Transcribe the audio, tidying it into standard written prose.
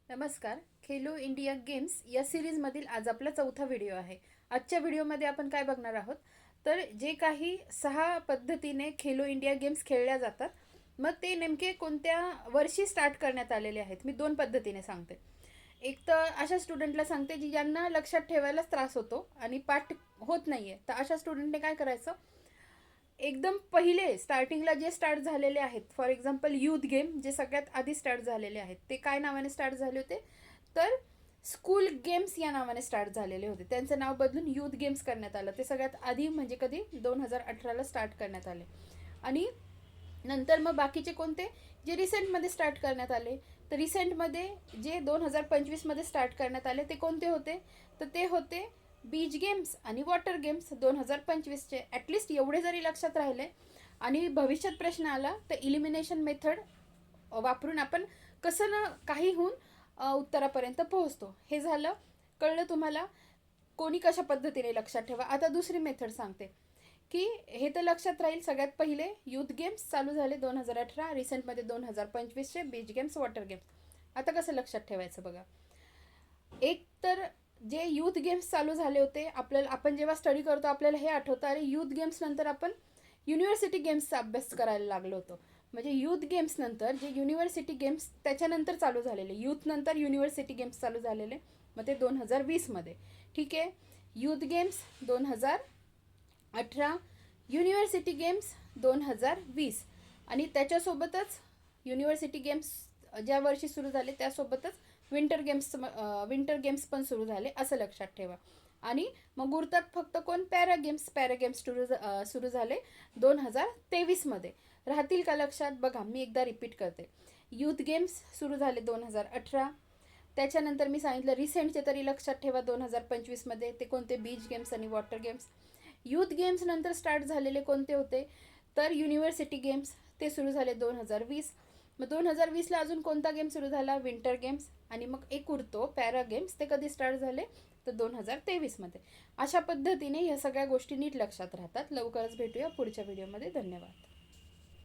नमस्कार. Khelo India games या सिरीजमधील आज आपला चौथा व्हिडिओ आहे. आजच्या व्हिडिओमध्ये आपण काय बघणार आहोत, तर जे काही 6 पद्धतीने खेलो इंडिया गेम्स खेळल्या जातात, मग ते नेमके कोणत्या वर्षी स्टार्ट करण्यात आलेले आहेत. मी 2 पद्धतीने सांगते. एक तर अशा स्टुडंटला सांगते जी ज्यांना लक्षात ठेवायलाच त्रास होतो आणि पाठ होत नाहीये, तर अशा स्टुडंटने काय करायचं, एकदम पहिले स्टार्टिंगला जे स्टार्ट झालेले आहेत, फॉर एक्झाम्पल यूथ गेम जे सगळ्यात आधी स्टार्ट झालेले आहेत, ते काय नावाने स्टार्ट झाले होते, तर स्कूल गेम्स या नावाने स्टार्ट झालेले होते. त्यांचं नाव बदलून यूथ गेम्स करण्यात आलं. ते सगळ्यात आधी म्हणजे कधी 2018ला स्टार्ट करण्यात आले. आणि नंतर मग बाकीचे कोणते जे रिसेंटमध्ये स्टार्ट करण्यात आले, तर रिसेंटमध्ये जे 2025मध्ये स्टार्ट करण्यात आले ते कोणते होते, तर ते होते बीच गेम्स आणि वॉटर गेम्स 2025चे. ॲटलिस्ट एवढे जरी लक्षात राहिले आणि भविष्यात प्रश्न आला तर इलिमिनेशन मेथड वापरून आपण कसं ना काही होऊन उत्तरापर्यंत पोहोचतो. हे झालं, कळलं तुम्हाला कोणी कशा पद्धतीने लक्षात ठेवा. आता दुसरी मेथड सांगते की हे तर लक्षात राहील. सगळ्यात पहिले यूथ गेम्स चालू झाले 2018, रिसेंटमध्ये 2025चे बीच गेम्स, वॉटर गेम्स. आता कसं लक्षात ठेवायचं बघा. एक तर जे यूथ गेम्स चालू झाले होते, आपल्याला आपण जेव्हा स्टडी करतो आपल्याला हे आठवतं, अरे यूथ गेम्स नंतर आपण युनिव्हर्सिटी गेम्सचा अभ्यास करायला लागलो होतो. म्हणजे यूथ गेम्स नंतर जे युनिव्हर्सिटी गेम्स त्याच्यानंतर चालू झालेले, यूथ नंतर युनिव्हर्सिटी गेम्स चालू झालेले, मग ते 2020मध्ये. ठीक आहे. यूथ गेम्स 2018, युनिव्हर्सिटी गेम्स 2020, आणि त्याच्यासोबतच युनिव्हर्सिटी गेम्स ज्या वर्षी सुरू झाले त्यासोबतच विंटर गेम्स पण सुरू झाले, असं लक्षात ठेवा. आणि मग उरतात फक्त कोण, पॅरा गेम्स सुरू झाले 2023मध्ये. राहतील का लक्षात बघा, मी एकदा रिपीट करते. यूथ गेम्स सुरू झाले 2018. त्याच्यानंतर मी सांगितलं रिसेंटचे तरी लक्षात ठेवा 2025मध्ये, ते कोणते, बीच गेम्स आणि वॉटर गेम्स. यूथ गेम्स नंतर स्टार्ट झालेले कोणते होते, तर युनिव्हर्सिटी गेम्स, ते सुरू झाले 2020. मग 2020ला अजून कोणता गेम सुरू झाला, विंटर गेम्स. आणि मग एक उरतो पॅरा गेम्स, ते कधी स्टार्ट झाले, तर 2023मध्ये. अशा पद्धतीने ह्या सगळ्या गोष्टी नीट लक्षात राहतात. लवकरच भेटूया पुढच्या व्हिडिओमध्ये. धन्यवाद.